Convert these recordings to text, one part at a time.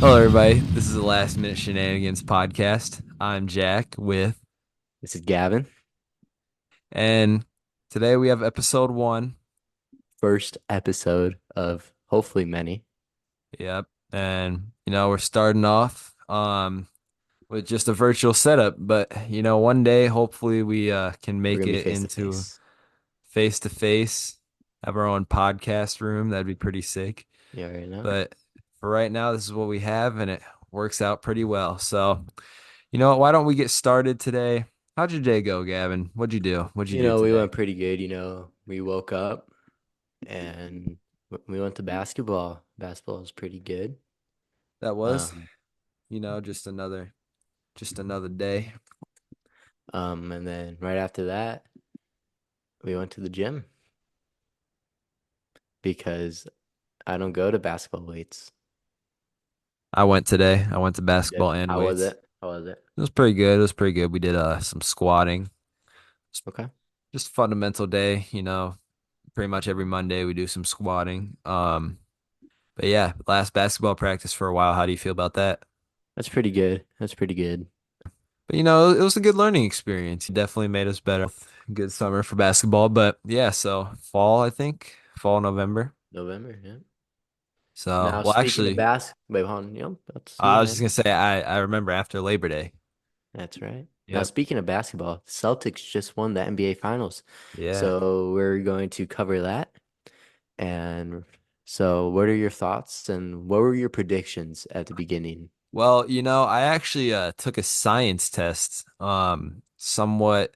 Hello, everybody. This is the Last Minute Shenanigans Podcast. I'm Jack This is Gavin. and today we have episode one. First episode of hopefully many. Yep. And, we're starting off with just a virtual setup, but, one day hopefully we can We're make gonna be it face to into face. face to face, have our own podcast room. That'd be pretty sick. Yeah, right now. But for right now, this is what we have, and it works out pretty well. So, why don't we get started today? How'd your day go, Gavin? What'd you do? What'd you do We today? went pretty good. We woke up and we went to basketball. Basketball was pretty good. That was, Um, just another day. and then right after that, we went to the gym because I don't go to basketball weights. I went today. I went to You did? basketball and How was weights. it? How was it? It was pretty good. It was pretty good. We did some squatting. Okay. Just fundamental day, pretty much every Monday we do some squatting. But yeah, last basketball practice for a while. How do you feel about that? That's pretty good. That's pretty good. But it was a good learning experience. It definitely made us better. Good summer for basketball, but yeah, so fall, I think, fall, November. November, yeah. So, Now well, speaking of actually, wait, hold on, let's see I was just that. gonna say I remember after Labor Day. That's right. Now, Yep. speaking of basketball, the Celtics just won the NBA Finals. Yeah. So we're going to cover that. And so, what are your thoughts and what were your predictions at the beginning? Well, I actually took a science test somewhat,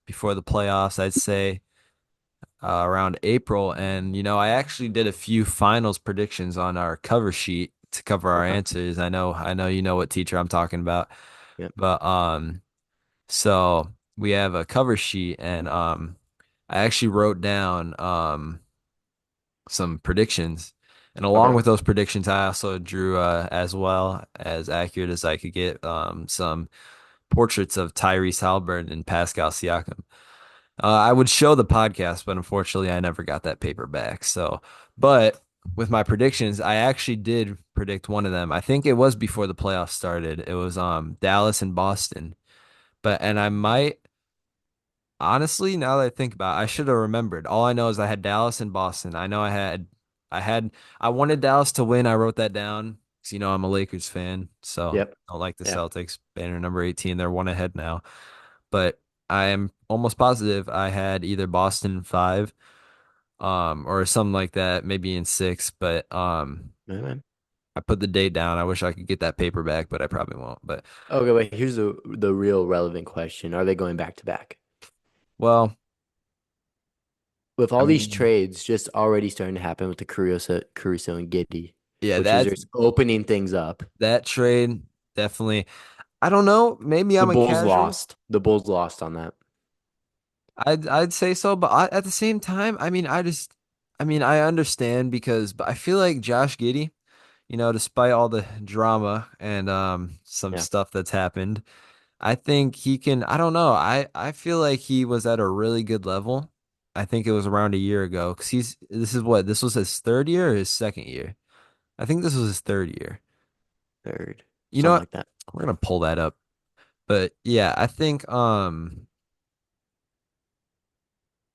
before the playoffs, I'd say around April, and I actually did a few finals predictions on our cover sheet to cover our Okay. answers. I know you know what teacher I'm talking about. Yep. But so we have a cover sheet, and I actually wrote down some predictions. And along Okay. with those predictions, I also drew as well as accurate as I could get some portraits of Tyrese Halliburton and Pascal Siakam. I would show the podcast, but unfortunately, I never got that paper back. So, but with my predictions, I actually did predict one of them. I think it was before the playoffs started. It was Dallas and Boston. And I might honestly, now that I think about it, I should have remembered. All I know is I had Dallas and Boston. I know I wanted Dallas to win. I wrote that down because I'm a Lakers fan, so Yep. I don't like the Yeah. Celtics. Banner number 18, they're one ahead now. But I am almost positive I had either Boston in five, or something like that, maybe in six. But Okay. I put the date down. I wish I could get that paper back, but I probably won't. But Okay, wait, here's the real relevant question. Are they going back to back? well, With I all these mean, trades just already starting to happen with the Caruso and Giddy, yeah, which is just opening things up. that trade definitely. I don't know. Maybe The I'm a Bulls casual. lost. The Bulls lost on that. I'd say so, but at the same time, I understand because, but I feel like Josh Giddey, despite all the drama and some Yeah. stuff that's happened, I think he can. I don't know. I feel like he was at a really good level. I think it was around a year ago because this was his third year or his second year. I think this was his third year. Third. You know Something what? like that. We're gonna pull that up. But yeah, I think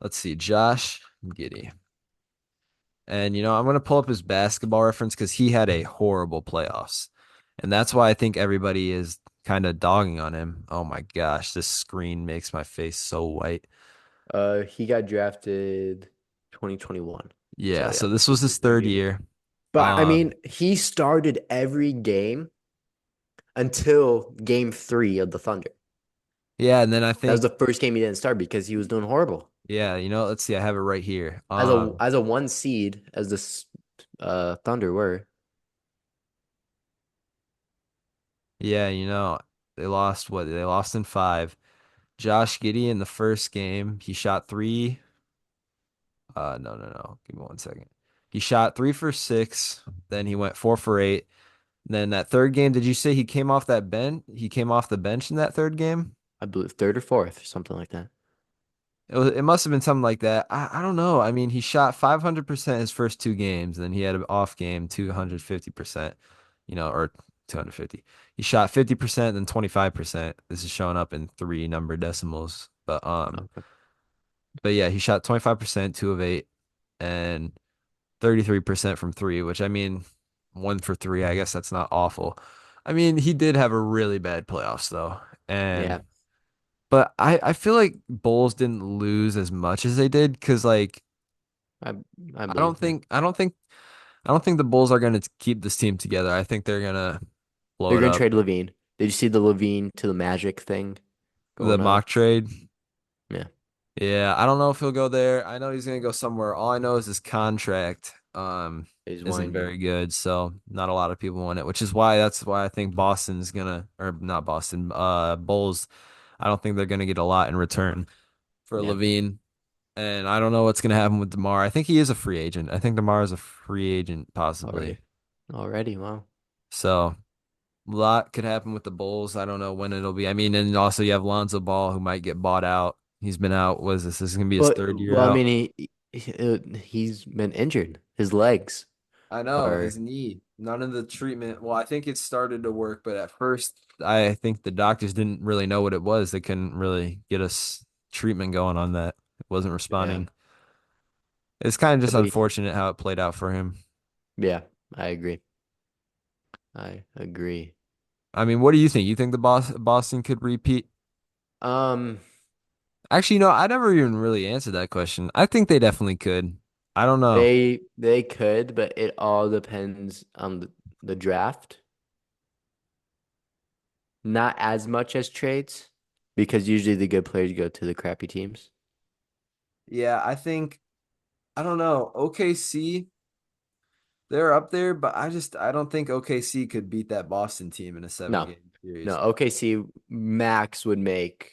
let's see, Josh Giddey. And I'm gonna pull up his basketball reference because he had a horrible playoffs. And that's why I think everybody is kind of dogging on him. Oh my gosh, this screen makes my face so white. He got drafted 2021. Yeah, So yeah, so this this was is his his third third year. year. But I mean, Um, he started every game until game three of the Thunder. yeah, and then I That was think, the first game he didn't start because he was doing horrible. yeah, let's see, I have it right here. As a one seed, as this Thunder were. Yeah, they lost what? They lost in five. Josh Giddey in the first game, he shot three. No, no, no. Give me 1 second. He shot 3 for 6. Then he went 4 for 8. Then that third game, did you say he came off that bench? He came off the bench in that third game? I believe third or fourth, something like that. It must have been something like that. I don't know. I mean, he shot 500% his first two games, and then he had an off game, 250%. or 250. He shot 50%, then 25%. This is showing up in three number decimals. Okay. But yeah, he shot 25%, 2 of 8, and 33% from three, which I mean, 1 for 3. I guess that's not awful. I mean, he did have a really bad playoffs though. Yeah, But I feel like Bulls didn't lose as much as they did because like I I I don't believe that. think I don't think I don't think the Bulls are gonna keep this team together. I think they're gonna blow They're it gonna up. trade Levine. Did you see the Levine to the Magic thing The going on? mock trade. Yeah, Yeah, I don't know if he'll go there. I know he's gonna go somewhere. All I know is his contract he's isn't winding. very good, so not a lot of people want it, which is why I think Boston's gonna or not Boston, Bulls. I don't think they're gonna get a lot in return for Yeah, Levine. And I don't know what's gonna happen with DeMar. I think he is a free agent. I think DeMar is a free agent possibly. already, already. Wow. So a lot could happen with the Bulls. I don't know when it'll be. I mean, and also you have Lonzo Ball who might get bought out. He's been out. Was this? This is gonna be his third year I out. mean, he's been injured. His legs I know are his knee. None of the treatment. Well, I think it started to work, but at first, I think the doctors didn't really know what it was. They couldn't really get us treatment going on that. It wasn't yeah. responding. It's kind of just He'll be unfortunate how it played out for him. yeah. I agree. I agree. I mean, what do you think? You think the Boston could repeat? Um, Actually, no, I never even really answered that question. I think they definitely could. I don't know. they could, but it all depends on the draft. Not as much as trades, because usually the good players go to the crappy teams. Yeah, I don't know. OKC, they're up there, but I don't think OKC could beat that Boston team in a seven No, game no. series. OKC max would make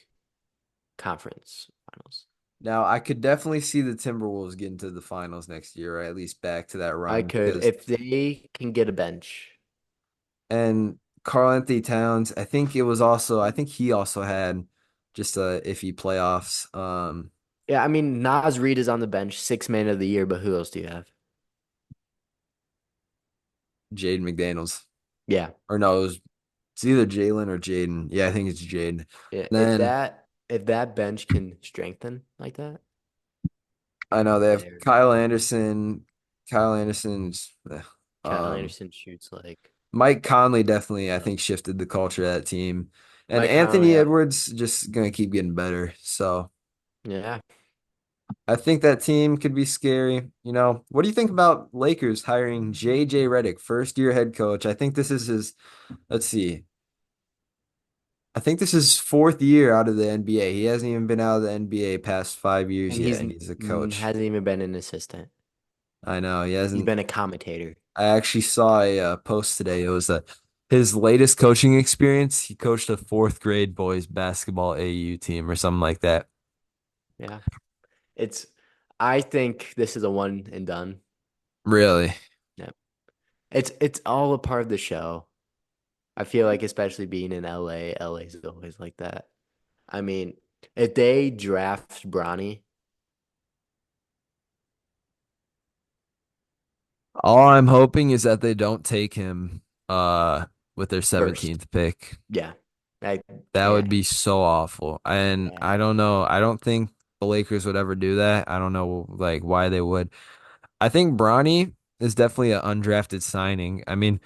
conference finals. Now, I could definitely see the Timberwolves getting to the finals next year, or at least back to that I run could because if they can get a bench. and Karl Anthony Towns, I think he also had just a iffy playoffs. Yeah, I mean Nas Reed is on the bench, six man of the year, but who else do you have? Jaden McDaniels. Yeah, Or no, it's either Jalen or Jaden. Yeah, I think it's Jaden. yeah. Then If that bench can strengthen like that, I know they have there. Kyle Anderson. Kyle Anderson's Kyle um Anderson shoots like Mike Conley definitely, I no. think, shifted the culture of that team. And Mike Conley, Anthony yeah. Edwards just gonna keep getting better. So Yeah. I think that team could be scary. What do you think about Lakers hiring JJ Redick, first year head coach? I think this is his, let's see. I think this is fourth year out of the NBA. He hasn't even been out of the NBA past 5 years And yet, and he's a coach. hasn't even been an assistant. I know he He's hasn't. been a commentator. I actually saw a post today. It was his latest coaching experience. He coached a fourth grade boys basketball AU team or something like that. Yeah. It's I think this is a one and done. Really? Yeah. It's all a part of the show. I feel like especially being in LA, LA is always like that. I mean, if they draft Bronny All I'm hoping is that they don't take him with their first, 17th pick. yeah. I That would yeah. be so awful. And Yeah. I don't know. I don't think the Lakers would ever do that. I don't know like why they would. I think Bronny is definitely an undrafted signing. I mean,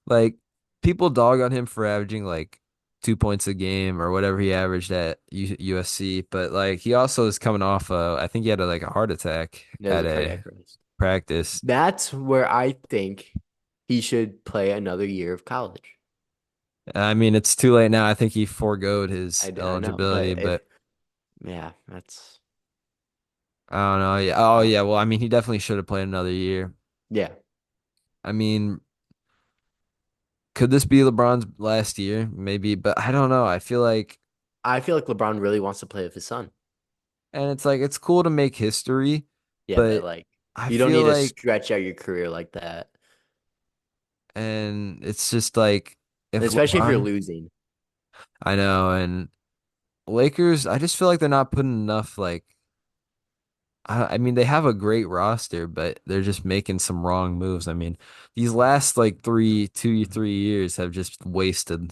like people dog on him for averaging like 2 points a game or whatever he averaged at USC, but like he also is coming off I think he had like a heart attack There's at a a cardiac arrest. practice. That's where I think he should play another year of college. I mean, it's too late now. I think he foregoed his I know, but eligibility, if but yeah, that's I don't know. Yeah. Oh, uh, yeah. Well, I mean, he definitely should have played another year. yeah. I mean, could this be LeBron's last year? Maybe, but I don't know. I feel like, I feel like LeBron really wants to play with his son. and it's like, it's cool to make history, Yeah, but but like I you don't feel need to like, stretch out your career like that. and it's just like, And if especially if you're LeBron, losing. I know, and Lakers, I just feel like they're not putting enough, like, I mean, they have a great roster, but they're just making some wrong moves. I mean, these last like 3 years have just wasted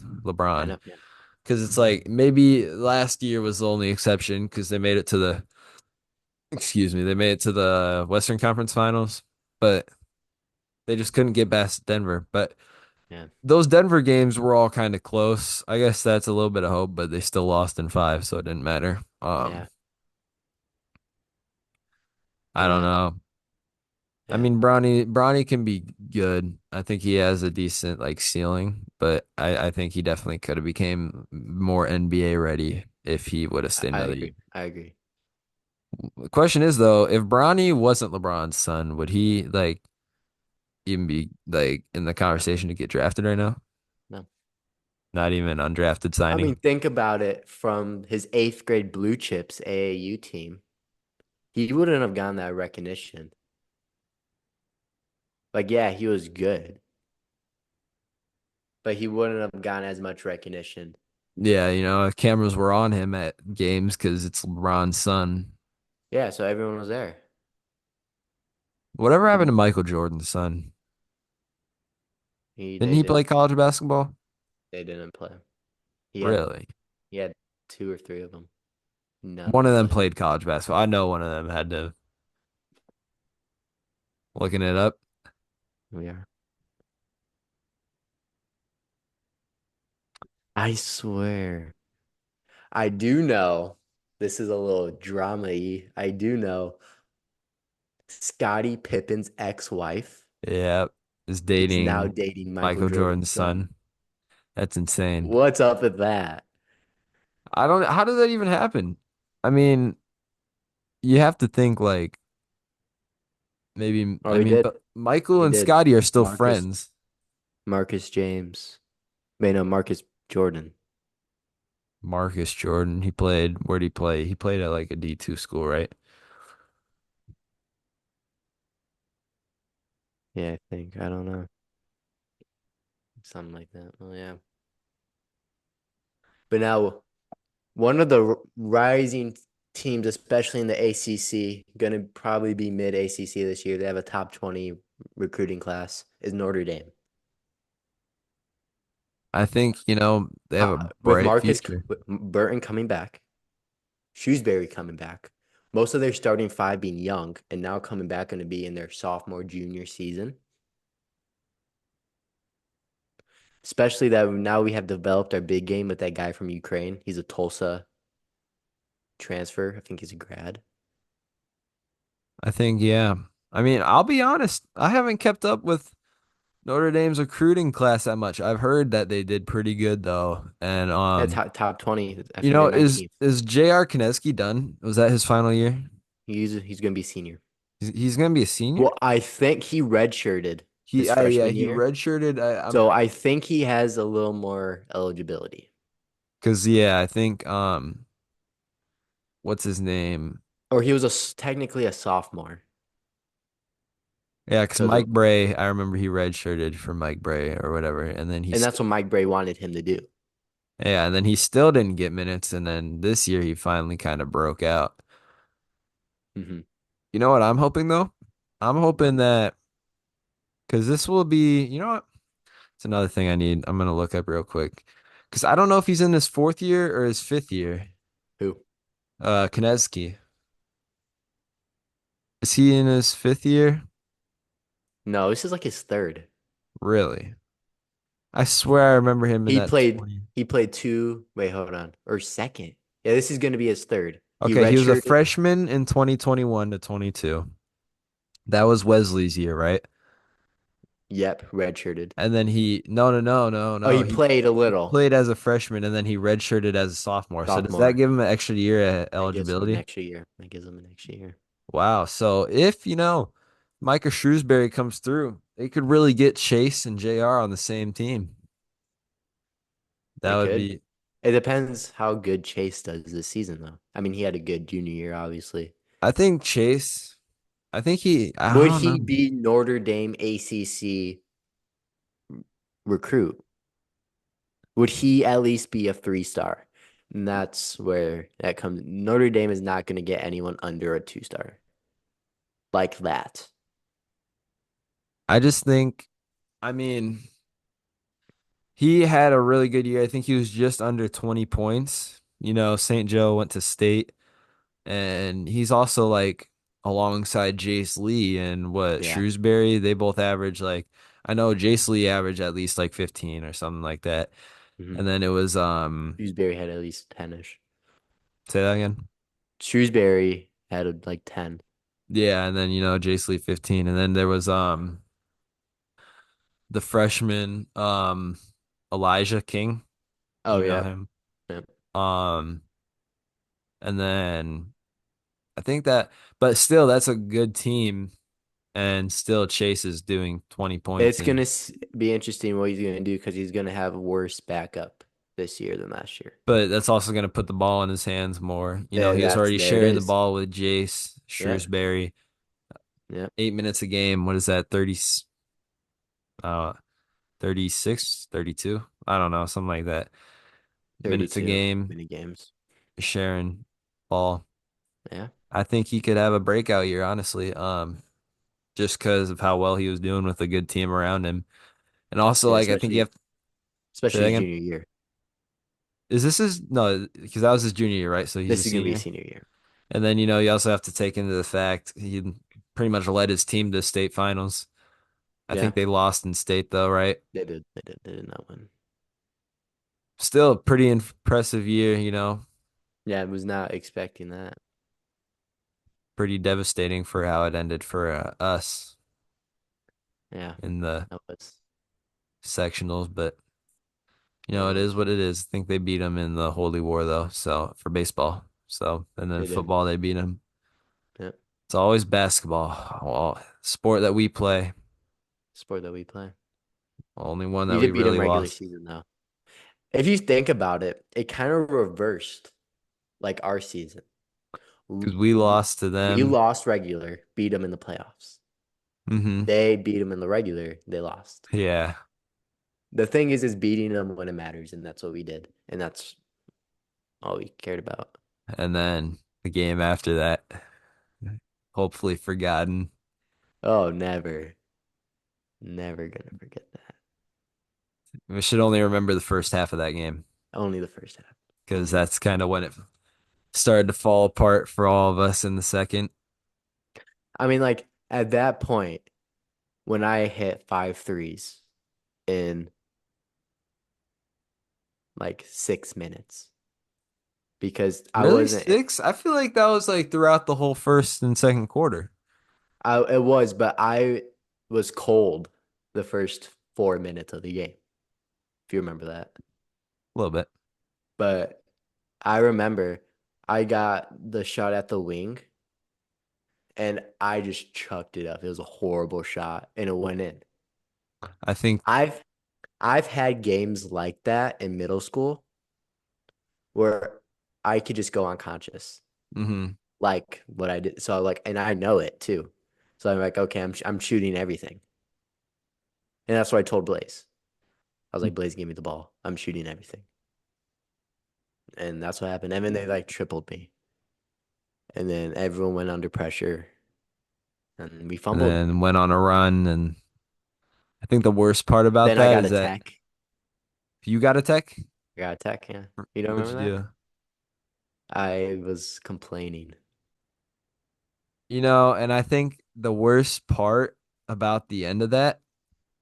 I LeBron know. Yeah. because it's like maybe last year was the only exception because they made it to the, excuse me, they made it to the Western Conference Finals, but they just couldn't get past Denver. But Yeah. those Denver games were all kind of close. I guess that's a little bit of hope, but they still lost in five, so it didn't matter. Yeah. I don't Yeah. know. I Yeah. mean, Bronny can be good. I think he has a decent like ceiling, but I think he definitely could have became more NBA ready if he would have stayed I another year. agree. I agree. The question is though, if Bronny wasn't LeBron's son, would he like even be like in the No. conversation to get drafted right now? No. Not even undrafted I mean, signing. think about it from his eighth grade Blue Chips AAU team. He wouldn't have gotten that recognition. Like, yeah, he was good, but he wouldn't have gotten as much recognition. Yeah, cameras were on him at games because it's LeBron's son. Yeah, so everyone was there. Whatever happened He, to Michael Jordan's son? Didn't they he play didn't college basketball? they didn't play. He had Really? he had two or three of them. None of One of them them played. played college basketball. I know one of them had to looking it up. We are. I swear. I do know this is a little drama-y. I do know Scottie Pippen's ex-wife Yeah, is is now dating dating Michael Michael Jordan's Jordan's son. son. That's insane. What's up with that? I don't, how did that even happen? I mean, you have to think like maybe, Oh, I he mean, did. but Michael He and did. Scotty are still Marcus friends. Marcus James. Wait, no, Marcus Jordan. Marcus Jordan, where'd he play? He played at like a D2 school, right? Yeah, I think. I don't know. Something like that. Oh yeah. But now one of the rising teams, especially in the ACC, going to probably be mid ACC this year. They have a top 20 recruiting class, is Notre Dame. I think, they have a With bright future. With Burton coming back, Shrewsbury coming back, most of their starting five being young and now coming back going to be in their sophomore, junior season. Especially that now we have developed our big game with that guy from Ukraine. He's a Tulsa transfer. I think he's a grad. I think, yeah. I mean, I'll be honest, I haven't kept up with Notre Dame's recruiting class that much. I've heard that they did pretty good though. And Yeah, top 20. I think they're is 19th. is J.R. Kineski done? Was that his final year? He's gonna be senior. He's gonna be a senior? Well, I think he redshirted He his yeah, freshman he year. redshirted. So I think he has a little more eligibility. Because yeah, I think what's his name? Or he was technically a sophomore. Yeah, because Because Mike Bray, I remember he redshirted for Mike Bray or whatever, and then and that's what Mike Bray wanted him to do. and then he still didn't get minutes, and then this year he finally kind of broke out. Hmm. You know what I'm hoping though? I'm hoping that because this will be, you know what? It's another thing I'm gonna look up real quick because I don't know if he's in his fourth year or his fifth year. Who? Kineski, is he in his fifth year? No, this is like his third. Really? I swear I remember him in He that played 20. he played two. Wait, hold on. Or second. Yeah, this is gonna be his third. He Okay, he was a redshirted. freshman in 2021 to 22. That was Wesley's year, right? Yep, redshirted. And then no, no, no, no, Oh, no. he He played a he little. played as a freshman and then he redshirted as a sophomore. So does that Sophomore. give him an extra year at That gives him an eligibility? extra year. That gives him an extra year. Wow. So if, Micah Shrewsbury comes through, they could really get Chase and JR on the same team. That They would could. be, It depends how good Chase does this season, though. I mean, he had a good junior year, obviously. I think Chase, I Would don't know. he be Notre Dame ACC recruit? Would he at least be a 3 star? And that's where that comes. Notre Dame is not going to get anyone under a 2 star. like that. I just think, I mean, he had a really good year. I think he was just under 20 points. You know, St. Joe went to state, and he's also like alongside Jace Lee and what Yeah. Shrewsbury. They both average like, I know Jace Lee averaged at least like 15 or something like that. hmm And then it was Shrewsbury had at least 10-ish. say that again. Shrewsbury had like 10. Yeah, and then Jace Lee 15, and then there was the freshman Elijah King. Oh, You know yeah. him. Yeah. Um and then I think that, but still that's a good team, and still Chase is doing 20 points, It's and gonna be interesting what he's gonna do because he's gonna have worse backup this year than last year. but that's also going to put the ball in his hands more. He was That's already there it sharing the is. ball with Jace Yeah. Shrewsbury. Yeah. 8 minutes a game. What is that? 30 uh 36, 32? I don't know, something like that. Minutes a 32 game mini games. sharing ball. Yeah. I think he could have a breakout year, honestly. Just because of how well he was doing with a good team around him. And also, Yeah. like, I think you have Especially to say especially that his again. junior year. Is this his, no, because that was his junior year, right? So he's a This is gonna be a senior. senior year. And then, you also have to take into the fact he pretty much led his team to state finals. I Yeah. think they lost in state, though, right? They did. They did. They did not win. Still a pretty impressive year. Yeah, I was not expecting that. Pretty devastating for how it ended for us Yeah. in the That was sectionals. But, it it is was. what it is. I think they beat them in the Holy War, though. So for baseball. So, and then They did. football, they beat them. Yeah. It's always basketball. Well, sport that we play. Sport that we play. Only one We that we did beat really them regular lost season though. If you think about it, it kind of reversed like our season. because we lost to We them. lost regular, beat them in the playoffs. Hmm. They beat them in the regular, they lost. Yeah. The thing is beating them when it matters, and that's what we did, and that's all we cared about. And then the game after that, hopefully forgotten. Oh, never, never gonna forget that. We should only remember the first half of that game Only the first half. because Only. that's kind of when it started to fall apart for all of us in the second. I mean, like at that point, when I hit 5 threes in like 6 minutes, because I Really? wasn't. 6? I feel like that was like throughout the whole first and second quarter. It was, but I was cold the first 4 minutes of the game, if you remember that. A little bit. But I remember I got the shot at the wing and I just chucked it up. It was a horrible shot and it went in. I think. I've I've had games like that in middle school where I could just go unconscious, Hmm. like what I did. So like, and I know it too. So I'm like, okay, I'm shooting everything, and that's what I told Blaze. I was like, Blaze, give me the ball. I'm shooting everything. And that's what happened. And then they like tripled me. And then everyone went under pressure and we And fumbled. then went on a run. And I think the worst part about Then I that got is a that tech. you got a tech. I got a tech, yeah. You don't What'd remember you that? do? I was complaining. And I think the worst part about the end of that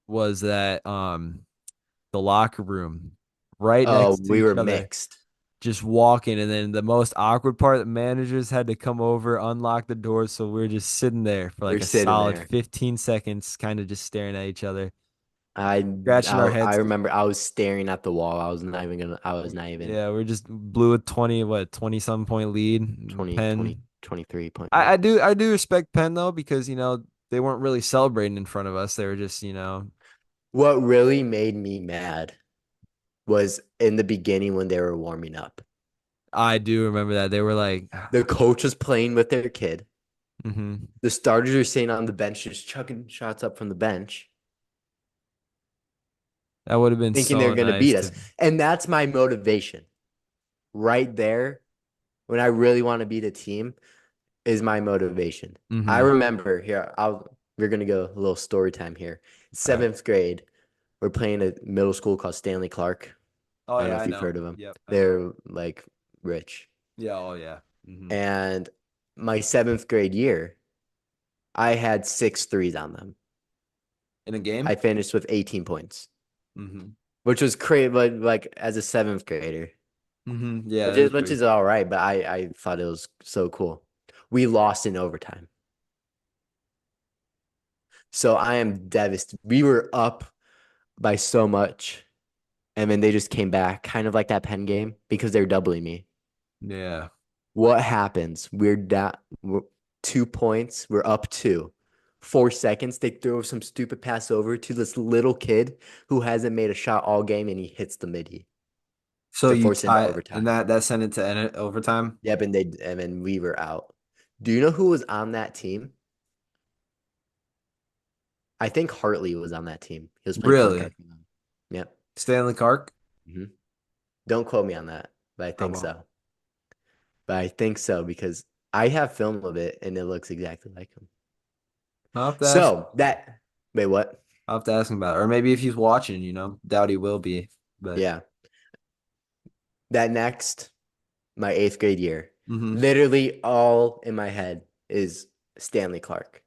was that the locker room right Oh, next to we each were other, mixed. just walking, and then the most awkward part, the managers had to come over, unlock the doors, so we were just sitting there for We're like a sitting solid there. 15 seconds, kind of just staring at each other, I scratching our I heads because remember I was staring at the wall. I was not even yeah, we just blew a 20 some point lead. 20 20 Penn. 23 point I, lead. I do I do respect Penn though, because they weren't really celebrating in front of us. They were just What really made me mad was in the beginning when they were warming up. I do remember that. They were like, The coach was playing with their kid. hmm. The starters are sitting on the bench, just chucking shots up from the bench, That would have been thinking they're so going to nice beat us. to. And that's my motivation right there. When I really want to beat a team, is my motivation. I Mm-hmm. remember here, we're gonna go a little story time here. All right. Seventh grade, we're playing a middle school called Stanley Clark. Oh I don't know yeah, if I you've know. heard of them. Yep, I know. They're like rich. Yeah, oh yeah. Mm-hmm. And my seventh grade year, I had six threes on them. In a I game? finished with 18 points, Mm-hmm. which was crazy, but like as a seventh grader, Mm-hmm. Yeah, which that is is which pretty. is all right, but I thought it was so cool. We lost in overtime. So I am devastated. We were up by so much, and then they just came back, kind of like that pen game, because they're doubling me. Yeah. What happens? We're down 2 points. We're up two. 4 seconds. They throw some stupid pass over to this little kid who hasn't made a shot all game, and he hits the midi So to you force into tie, and overtime. that sent it to end it overtime? Yep, and then we were out. Do you know who was on that team? I think Hartley was on that team. He was playing point Really? guard for them. Yep. Stanley Clark? hmm Don't quote me on that, but I I think won't. so. But I think so because I have film of it and it looks exactly like him. I'll have to ask. So that wait, what? I'll have to ask him about it. Or maybe if he's watching, doubt he will be. But Yeah, that next my eighth grade year, hmm literally all in my head is Stanley Clark.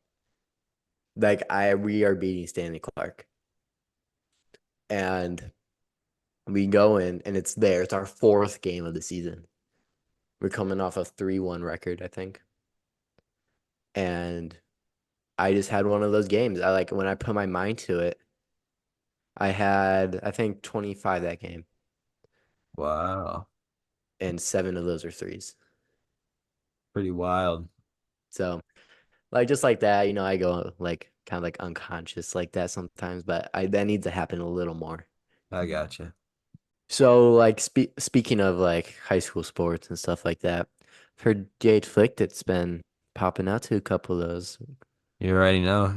Like we are beating Stanley Clark, and we go in and it's there. It's our fourth game of the season. We're coming off a 3-1 record, I think, and I just had one of those games. I like when I put my mind to it. I had I think 25 that game. wow, And seven of those are threes. pretty wild. So like just like that, I go like kind of like unconscious like that sometimes, but I that needs to happen a little more. I gotcha. So like speaking of like high school sports and stuff like that, for Jade Flick it's been popping out to a couple of those. You already know,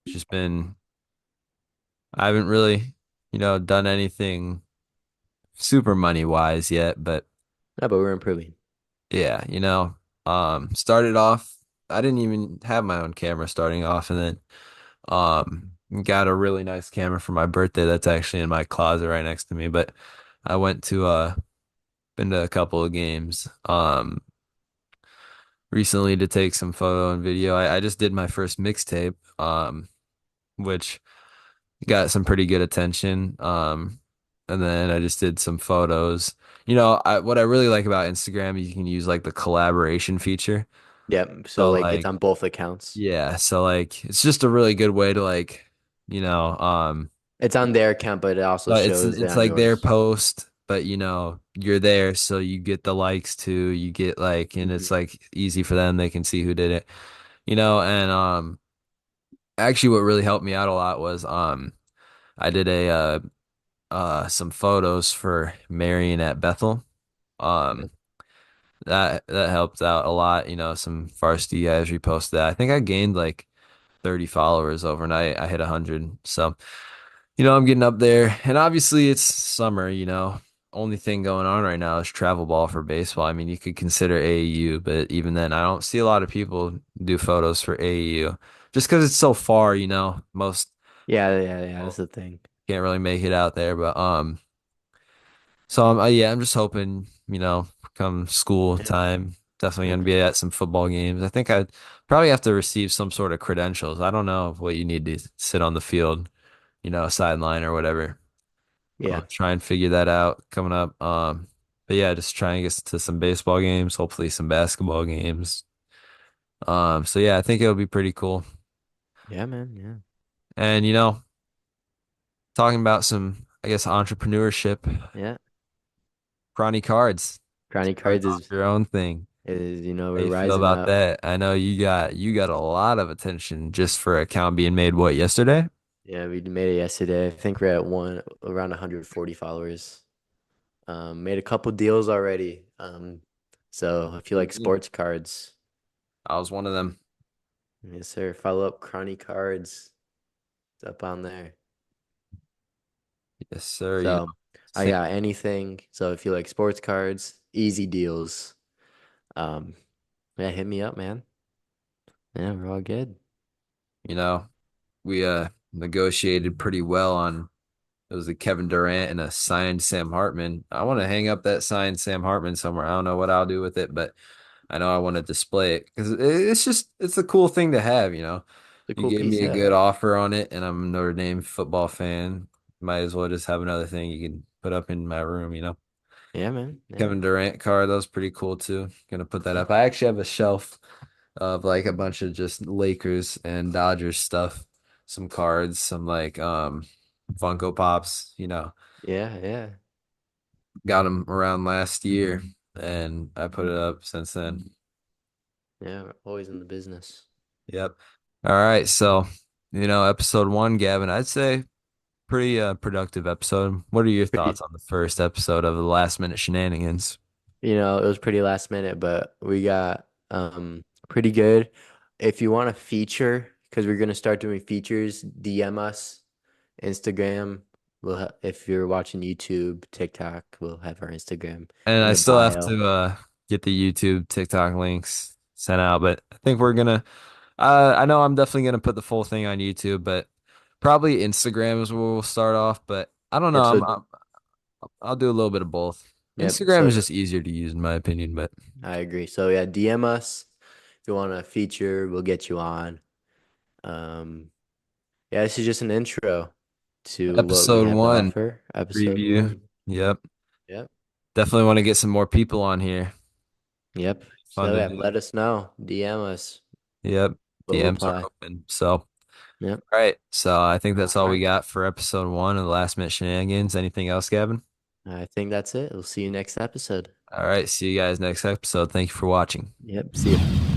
it's just been, I haven't really, done anything super money wise yet, but Yeah, but we're improving. yeah, started off, I didn't even have my own camera starting off, and then got a really nice camera for my birthday that's actually in my closet right next to me. But I went to been to a couple of games recently to take some photo and video. I just did my first mixtape, which got some pretty good attention. And then I just did some photos. What I really like about Instagram, you can use like the collaboration feature. Yep. So So like it's like, on both accounts. yeah, so like it's just a really good way to like, you know, um, It's on their account, but it also but it's shows it it's on like their yours. post, but you're there, so you get the likes too. You get like, and hmm it's like easy for them. They can see who did it, and actually, what really helped me out a lot was I did a some photos for Marion at Bethel. Okay. Um, that helped out a lot. Some varsity guys reposted that. I think I gained like 30 followers overnight. I hit 100. So, I'm getting up there. And obviously it's summer, Only thing going on right now is travel ball for baseball. I mean, you could consider AAU, but even then, I don't see a lot of people do photos for AAU just because it's so far, most Yeah. That's people the thing. can't really make it out there. But so yeah, I'm just hoping, come school Yeah. time, definitely Yeah. gonna For be sure. at some football games. I think I'd probably have to receive some sort of credentials. I don't know what you need to sit on the field, sideline or whatever. I'll Yeah. try and figure that out coming up. But yeah, just try and get to some baseball games, hopefully some basketball games. So yeah, I think it'll be pretty cool. Yeah, man. Yeah. And talking about some, I guess, entrepreneurship, Yeah. Cronny Cards, Cronny starting Cards off your own thing. How we're you feel rising about up. that? I know you got a lot of attention just for an account being made, what, yesterday? Yeah, we made it yesterday. I think we're at around 140 followers. Made a couple deals already. So if you like Good deal. sports cards, I was one of them. yes, sir. Follow up Cronny Cards. It's up on there. Yes, sir. So I Same. got anything. So if you like sports cards, easy deals. Um, yeah, hit me up, man. Yeah, we're all good. You know, we negotiated pretty well on it was a Kevin Durant and a signed Sam Hartman. I want to hang up that signed Sam Hartman somewhere. I don't know what I'll do with it, but I know I want to display it because it's a cool thing to have, you know. It's a You cool gave piece, me a yeah. good offer on it, and I'm a Notre Dame football fan. Might as well just have another thing you can put up in my room, you know. Yeah, man. Yeah. Kevin Durant card, that was pretty cool too. Gonna put that up. I actually have a shelf of like a bunch of just Lakers and Dodgers stuff, some cards, some like Funko Pops, you know. Yeah, yeah. Got them around last year, and I put it up since then. Yeah, we're always in the business. Yep. All right, so episode one, Gavin, I'd say pretty productive episode. What are your Pretty, thoughts on the first episode of the Last Minute Shenanigans? it was pretty last minute, but we got pretty good. If you want a feature, because we're gonna start doing features, DM us, Instagram. If you're watching YouTube, TikTok, we'll have our Instagram And in I the still have bio. to get the YouTube, TikTok links sent out, but I think we're gonna. I know I'm definitely gonna put the full thing on YouTube, but probably Instagram is where we'll start off. But I don't know. Yep. So I'll do a little bit of both. yep. Instagram is So just easier to use in my opinion, but I agree. So yeah, DM us if you want a feature, we'll get you on. Um, yeah, this is just an intro to what we episode have to one offer. Episode preview. one. Yep. Yep. Definitely want to get some more people on here. Yep. Fun So to yeah, do. let us know. DM us. Yep. We'll DMs are reply. open. So, all Yep. right. So I think All that's all we right. got for episode one of the Last Minute Shenanigans. Anything else, Gavin? I think that's it. We'll see you next episode. All right. See you guys next episode. Thank you for watching. Yep. See ya.